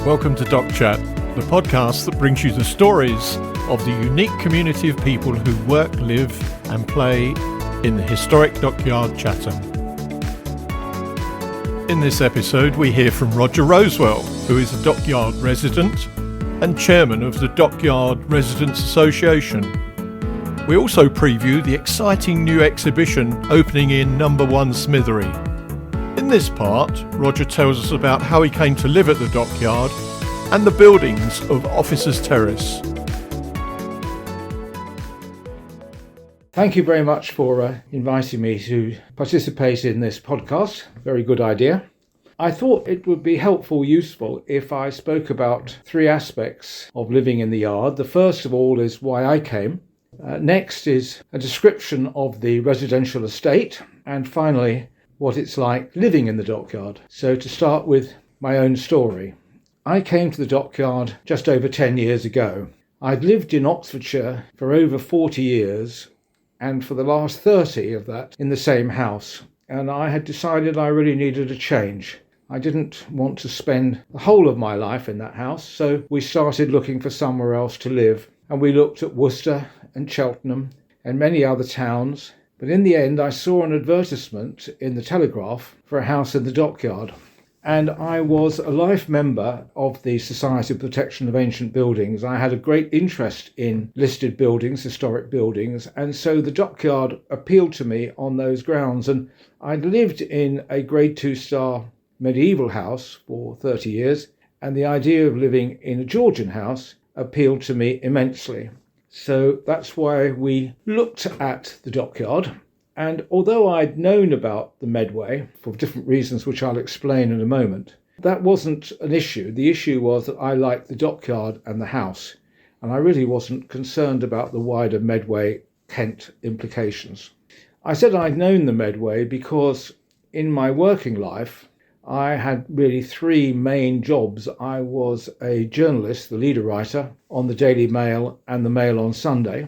Welcome to Dock Chat, the podcast that brings you the stories of the unique community of people who work, live and play in the Historic Dockyard, Chatham. In this episode we hear from Roger Rosewell, who is a Dockyard resident and chairman of the Dockyard Residents Association. We also preview the exciting new exhibition opening in Number 1 Smithery. In this part, Roger tells us about how he came to live at the Dockyard and the buildings of Officers' Terrace. Thank you very much for inviting me to participate in this podcast. Very good idea. I thought it would be useful if I spoke about three aspects of living in the yard. The first of all is why I came. Next is a description of the residential estate. And finally, what it's like living in the Dockyard. So to start with my own story. I came to the Dockyard just over 10 years ago. I'd lived in Oxfordshire for over 40 years and for the last 30 of that in the same house. And I had decided I really needed a change. I didn't want to spend the whole of my life in that house, so we started looking for somewhere else to live. And we looked at Worcester and Cheltenham and many other towns. But in the end, I saw an advertisement in the Telegraph for a house in the Dockyard. And I was a life member of the Society of Protection of Ancient Buildings. I had a great interest in listed buildings, historic buildings. And so the Dockyard appealed to me on those grounds. And I'd lived in a Grade 2-star medieval house for 30 years. And the idea of living in a Georgian house appealed to me immensely. So that's why we looked at the Dockyard. And although I'd known about the Medway for different reasons, which I'll explain in a moment, that wasn't an issue. The issue was that I liked the Dockyard and the house. And I really wasn't concerned about the wider Medway Kent implications. I said I'd known the Medway because in my working life, I had really three main jobs. I was a journalist, the leader writer, on the Daily Mail and the Mail on Sunday.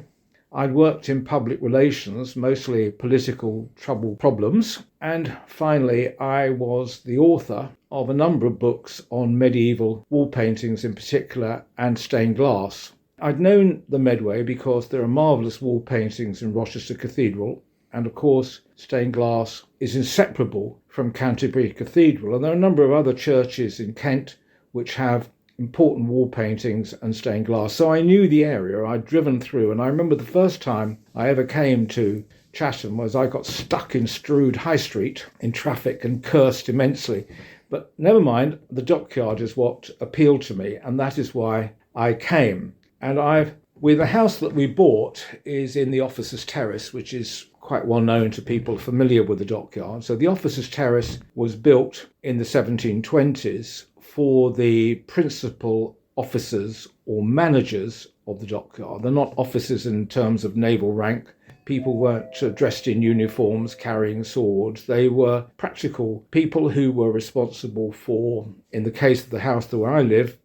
I'd worked in public relations, mostly political problems. And finally, I was the author of a number of books on medieval wall paintings in particular and stained glass. I'd known the Medway because there are marvellous wall paintings in Rochester Cathedral. And of course, stained glass is inseparable from Canterbury Cathedral. And there are a number of other churches in Kent which have important wall paintings and stained glass. So I knew the area. I'd driven through. And I remember the first time I ever came to Chatham was I got stuck in Strood High Street in traffic and cursed immensely. But never mind, the Dockyard is what appealed to me. And that is why I came. And the house that we bought is in the Officers' Terrace, which is quite well known to people familiar with the Dockyard. So the Officers' Terrace was built in the 1720s for the principal officers or managers of the Dockyard. They're not officers in terms of naval rank. People weren't dressed in uniforms, carrying swords. They were practical people who were responsible for, in the case of the house where I live,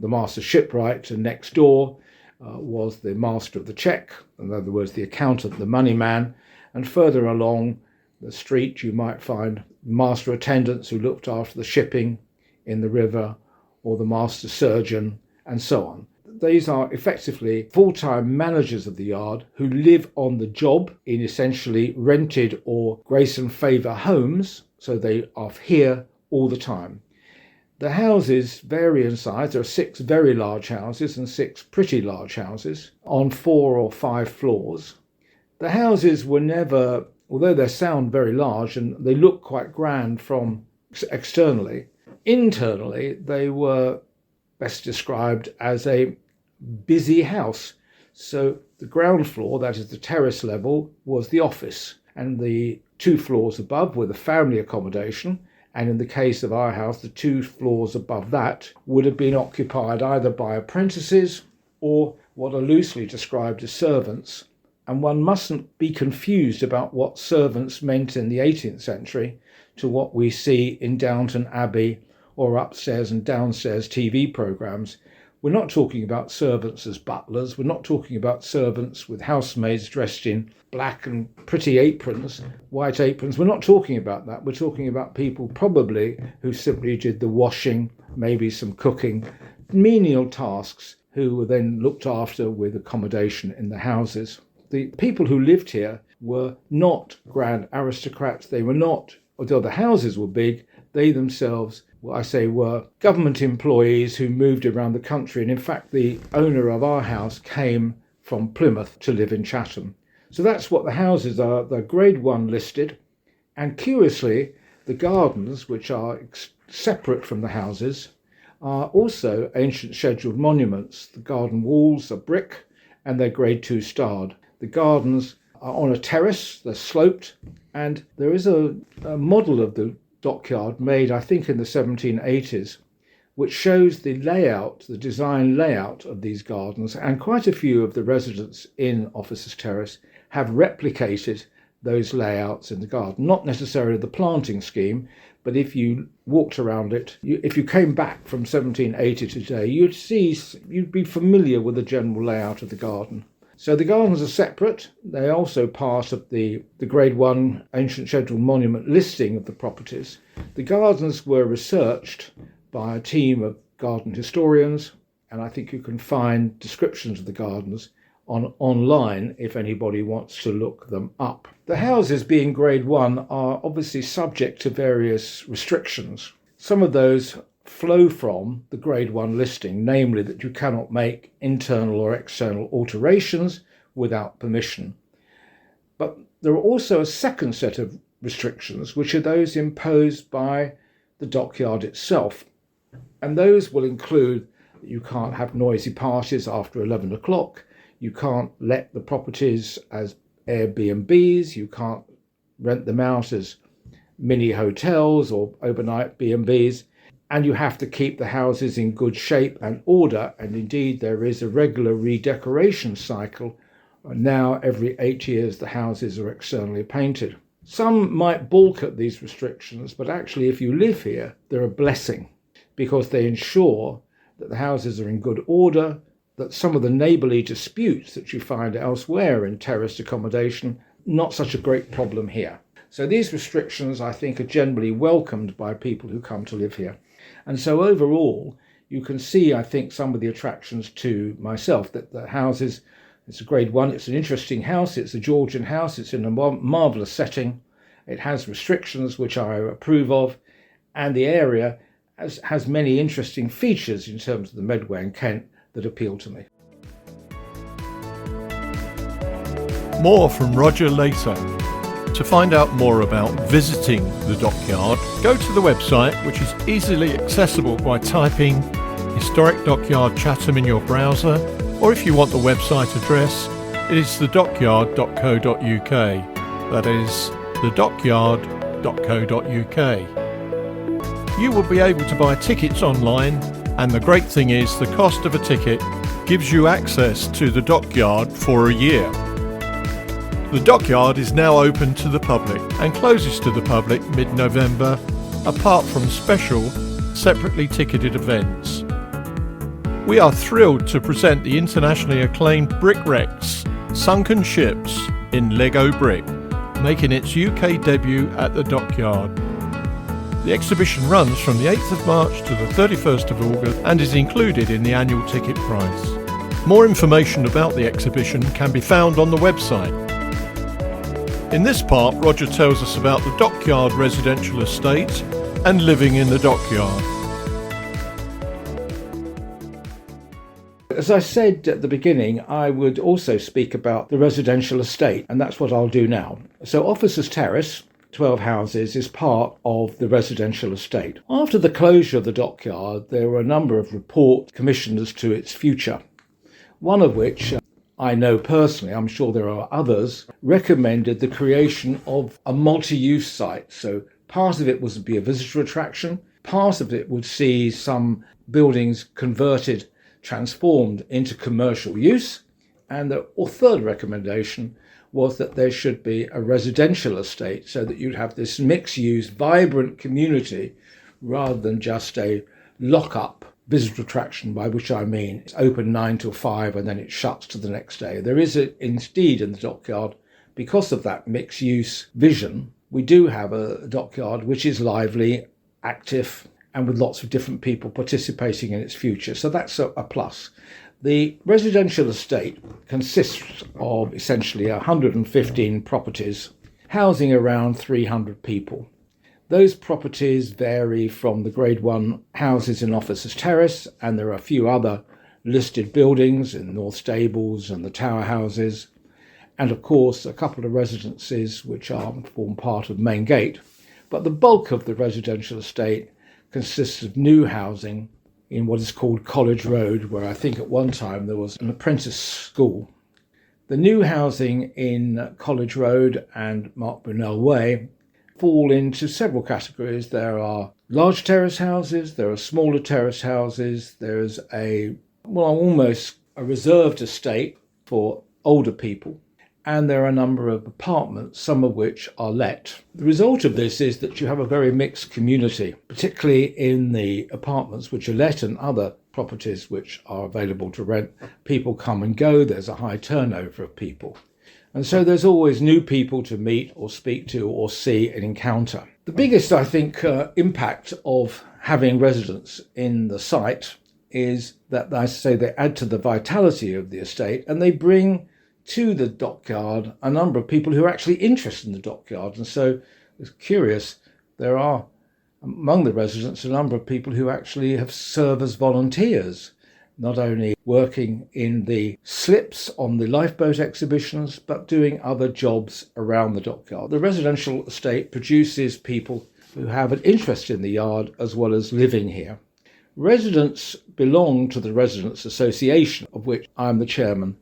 the master shipwright, and next door was the master of the check, in other words, the accountant, the money man. And further along the street, you might find master attendants who looked after the shipping in the river, or the master surgeon, and so on. These are effectively full-time managers of the yard who live on the job in essentially rented or grace and favour homes, so they are here all the time. The houses vary in size. There are 6 very large houses and 6 pretty large houses on 4 or 5 floors. The houses were never, although they sound very large and they look quite grand from externally, internally they were best described as a busy house. So the ground floor, that is the terrace level, was the office, and the 2 floors above were the family accommodation. And in the case of our house, the 2 floors above that would have been occupied either by apprentices or what are loosely described as servants. And one mustn't be confused about what servants meant in the 18th century to what we see in Downton Abbey or upstairs and downstairs TV programmes. We're not talking about servants as butlers. We're not talking about servants with housemaids dressed in black and pretty aprons, white aprons. We're not talking about that. We're talking about people probably who simply did the washing maybe some cooking, menial tasks, who were then looked after with accommodation in the houses. The people who lived here were not grand aristocrats. They were not, although the houses were big, they themselves, were government employees who moved around the country. And in fact, the owner of our house came from Plymouth to live in Chatham. So that's what the houses are. They're Grade 1 listed. And curiously, the gardens, which are separate from the houses, are also ancient scheduled monuments. The garden walls are brick and they're Grade 2 starred. The gardens are on a terrace, they're sloped, and there is a model of the dockyard made, I think, in the 1780s, which shows the layout, the design layout of these gardens, and quite a few of the residents in Officers Terrace have replicated those layouts in the garden. Not necessarily the planting scheme, but if you walked around it, if you came back from 1780 today, you'd be familiar with the general layout of the garden. So the gardens are separate. They're also part of the Grade 1 Ancient Scheduled Monument listing of the properties. The gardens were researched by a team of garden historians, and I think you can find descriptions of the gardens online if anybody wants to look them up. The houses, being Grade 1, are obviously subject to various restrictions. Some of those flow from the Grade 1 listing, namely that you cannot make internal or external alterations without permission. But there are also a second set of restrictions, which are those imposed by the dockyard itself. And those will include that you can't have noisy parties after 11 o'clock, you can't let the properties as Airbnbs, you can't rent them out as mini hotels or overnight B&Bs, and you have to keep the houses in good shape and order, and indeed there is a regular redecoration cycle. Now every 8 years the houses are externally painted. Some might balk at these restrictions, but actually if you live here, they're a blessing because they ensure that the houses are in good order, that some of the neighbourly disputes that you find elsewhere in terraced accommodation, not such a great problem here. So these restrictions, I think, are generally welcomed by people who come to live here. And so overall, you can see, I think, some of the attractions to myself, that the houses, it's a Grade 1, it's an interesting house, it's a Georgian house, it's in a marvellous setting, it has restrictions which I approve of, and the area has many interesting features in terms of the Medway and Kent that appeal to me. More from Roger later. To find out more about visiting the dockyard, go to the website, which is easily accessible by typing Historic Dockyard Chatham in your browser, or if you want the website address, it is thedockyard.co.uk. That is thedockyard.co.uk. You will be able to buy tickets online, and the great thing is the cost of a ticket gives you access to the dockyard for a year. The dockyard is now open to the public and closes to the public mid-November, apart from special, separately ticketed events. We are thrilled to present the internationally acclaimed Brick Wrecks, Sunken Ships in Lego Brick, making its UK debut at the dockyard. The exhibition runs from the 8th of March to the 31st of August and is included in the annual ticket price. More information about the exhibition can be found on the website. In this part, Roger tells us about the Dockyard residential estate and living in the dockyard. As I said at the beginning, I would also speak about the residential estate, and that's what I'll do now. So Officers Terrace, 12 houses, is part of the residential estate. After the closure of the dockyard, there were a number of reports commissioned as to its future, one of which I know personally, I'm sure there are others, recommended the creation of a multi-use site. So part of it would be a visitor attraction, part of it would see some buildings converted, transformed into commercial use, and the third recommendation was that there should be a residential estate so that you'd have this mixed-use, vibrant community rather than just a lock-up visitor attraction, by which I mean it's open 9 till 5 and then it shuts to the next day. There is indeed in the dockyard, because of that mixed-use vision, we do have a dockyard which is lively, active, and with lots of different people participating in its future. So that's a plus. The residential estate consists of essentially 115 properties, housing around 300 people. Those properties vary from the Grade 1 houses in Officers Terrace, and there are a few other listed buildings in North Stables and the Tower Houses, and of course a couple of residences which form part of Main Gate. But the bulk of the residential estate consists of new housing in what is called College Road, where I think at one time there was an apprentice school. The new housing in College Road and Mark Brunel Way fall into several categories. There are large terrace houses, there are smaller terrace houses, there's almost a reserved estate for older people, and there are a number of apartments, some of which are let. The result of this is that you have a very mixed community, particularly in the apartments which are let and other properties which are available to rent. People come and go, there's a high turnover of people. And so there's always new people to meet or speak to or see and encounter. The biggest, I think, impact of having residents in the site is that, I say, they add to the vitality of the estate, and they bring to the dockyard a number of people who are actually interested in the dockyard. And so it's curious, there are among the residents a number of people who actually have served as volunteers, not only working in the slips on the lifeboat exhibitions, but doing other jobs around the dockyard. The residential estate produces people who have an interest in the yard as well as living here. Residents belong to the Residents Association, of which I'm the chairman.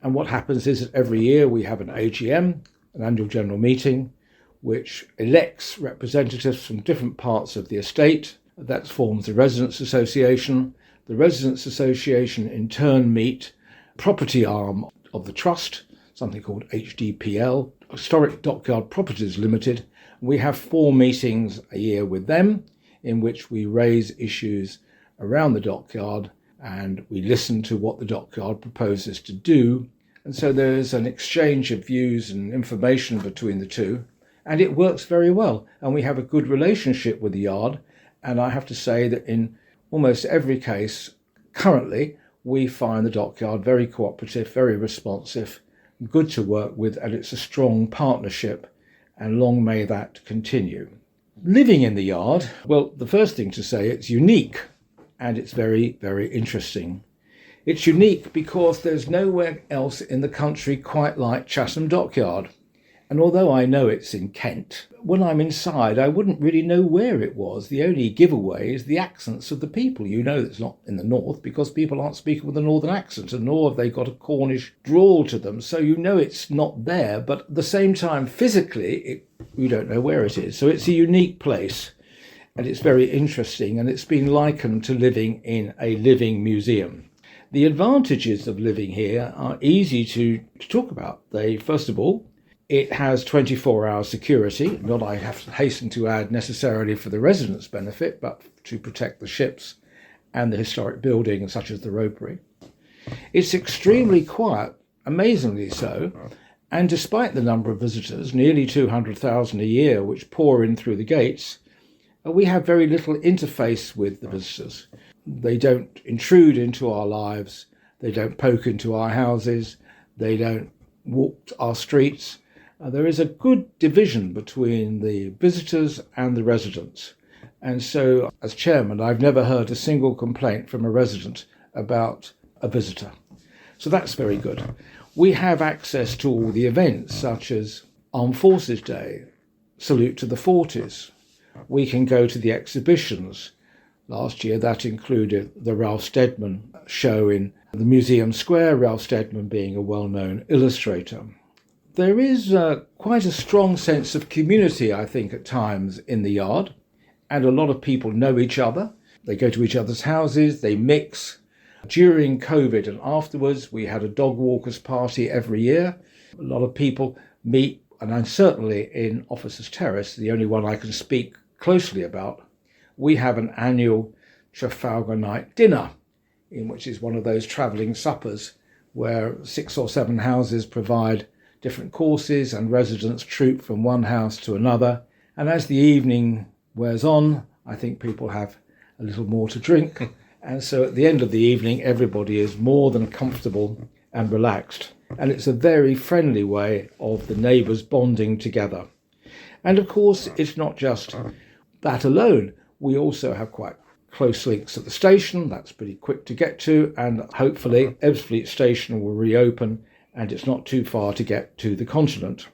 And what happens is that every year we have an AGM, an annual general meeting, which elects representatives from different parts of the estate. That forms the Residents Association. The Residents Association in turn meet property arm of the trust, something called HDPL, Historic Dockyard Properties Limited. We have 4 meetings a year with them in which we raise issues around the dockyard, and we listen to what the dockyard proposes to do. And so there is an exchange of views and information between the two, and it works very well. And we have a good relationship with the yard. And I have to say that in almost every case, currently, we find the dockyard very cooperative, very responsive, good to work with, and it's a strong partnership, and long may that continue. Living in the yard, well, the first thing to say, it's unique. And it's very, very interesting. It's unique because there's nowhere else in the country quite like Chatham Dockyard. And although I know it's in Kent, when I'm inside, I wouldn't really know where it was. The only giveaway is the accents of the people. You know it's not in the north because people aren't speaking with a northern accent, and nor have they got a Cornish drawl to them. So you know it's not there, but at the same time, physically, you don't know where it is. So it's a unique place. And it's very interesting, and it's been likened to living in a living museum. The advantages of living here are easy to talk about. First of all, it has 24-hour security, not, I have to hasten to add, necessarily for the residents' benefit, but to protect the ships and the historic buildings such as the ropery. It's extremely quiet, amazingly so, and despite the number of visitors, nearly 200,000 a year, which pour in through the gates, we have very little interface with the visitors. They don't intrude into our lives, they don't poke into our houses, they don't walk our streets. There is a good division between the visitors and the residents. And so, as chairman, I've never heard a single complaint from a resident about a visitor. So that's very good. We have access to all the events, such as Armed Forces Day, Salute to the Forties. We can go to the exhibitions. Last year that included the Ralph Steadman show in the Museum Square, Ralph Steadman being a well-known illustrator. There is quite a strong sense of community, I think, at times in the yard, and a lot of people know each other. They go to each other's houses, they mix. During COVID and afterwards, we had a dog walkers party every year. A lot of people meet, and I'm certainly in Officers Terrace, the only one I can speak closely about. We have an annual Trafalgar night dinner, in which is one of those travelling suppers where 6 or 7 houses provide different courses and residents troop from one house to another. And as the evening wears on, I think people have a little more to drink. And so at the end of the evening, everybody is more than comfortable and relaxed. And it's a very friendly way of the neighbours bonding together. And of course, it's not just that alone. We also have quite close links at the station. That's pretty quick to get to. And hopefully, Ebbsfleet Station will reopen and it's not too far to get to the continent.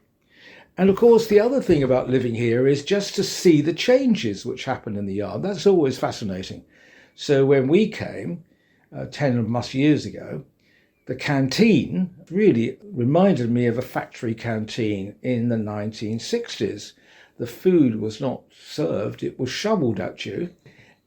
And of course, the other thing about living here is just to see the changes which happen in the yard. That's always fascinating. So when we came 10 years ago, the canteen really reminded me of a factory canteen in the 1960s. The food was not served, it was shoveled at you,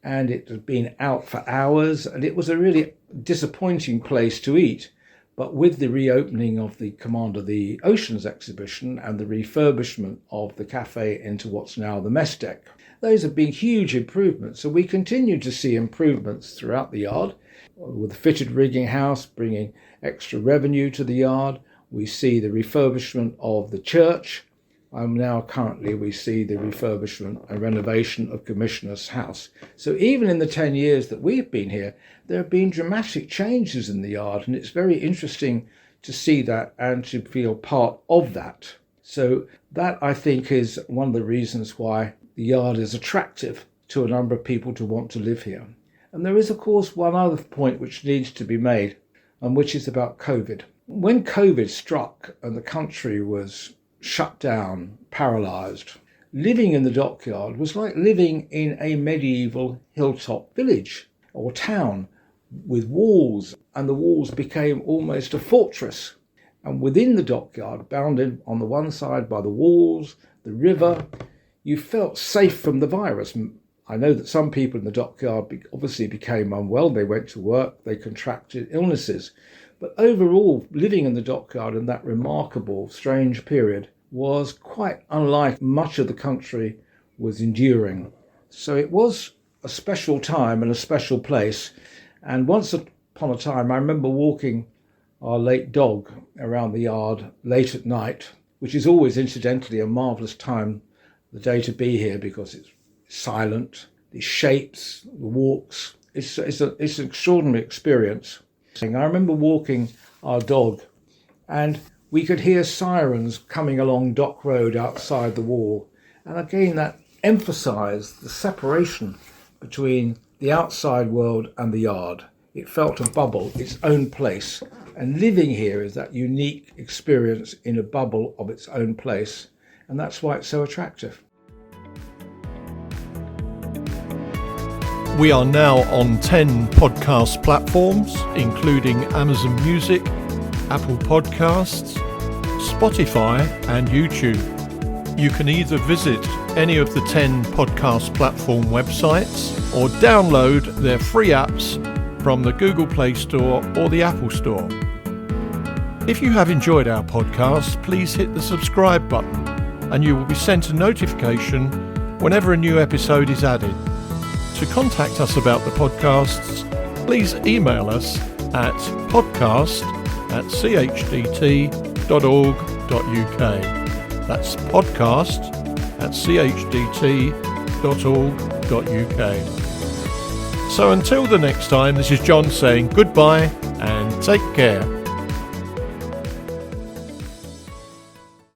and it had been out for hours, and it was a really disappointing place to eat. But with the reopening of the Command of the Oceans exhibition and the refurbishment of the cafe into what's now the mess deck, those have been huge improvements. So we continue to see improvements throughout the yard, with the fitted rigging house bringing extra revenue to the yard. We see the refurbishment of the church. Now currently we see the refurbishment and renovation of Commissioner's House. So even in the 10 years that we've been here, there have been dramatic changes in the yard, and it's very interesting to see that and to feel part of that. So that, I think, is one of the reasons why the yard is attractive to a number of people to want to live here. And there is, of course, one other point which needs to be made, and which is about COVID. When COVID struck and the country was shut down, paralysed, living in the dockyard was like living in a medieval hilltop village or town with walls, and the walls became almost a fortress. And within the dockyard, bounded on the one side by the walls, the river, you felt safe from the virus. I know that some people in the dockyard obviously became unwell. They went to work, they contracted illnesses. But overall, living in the dockyard in that remarkable, strange period was quite unlike much of the country was enduring. So it was a special time and a special place. And once upon a time, I remember walking our late dog around the yard late at night, which is always incidentally a marvellous time of the day to be here because it's silent, the shapes, the walks. It's an extraordinary experience. I remember walking our dog and we could hear sirens coming along Dock Road outside the wall. And again, that emphasised the separation between the outside world and the yard. It felt a bubble, its own place. And living here is that unique experience in a bubble of its own place. And that's why it's so attractive. We are now on 10 podcast platforms, including Amazon Music, Apple Podcasts, Spotify and YouTube. You can either visit any of the 10 podcast platform websites or download their free apps from the Google Play Store or the Apple Store. If you have enjoyed our podcast, please hit the subscribe button and you will be sent a notification whenever a new episode is added. To contact us about the podcasts, please email us at podcast@chdt.org.uk. That's podcast@chdt.org.uk. So until the next time, this is John saying goodbye and take care.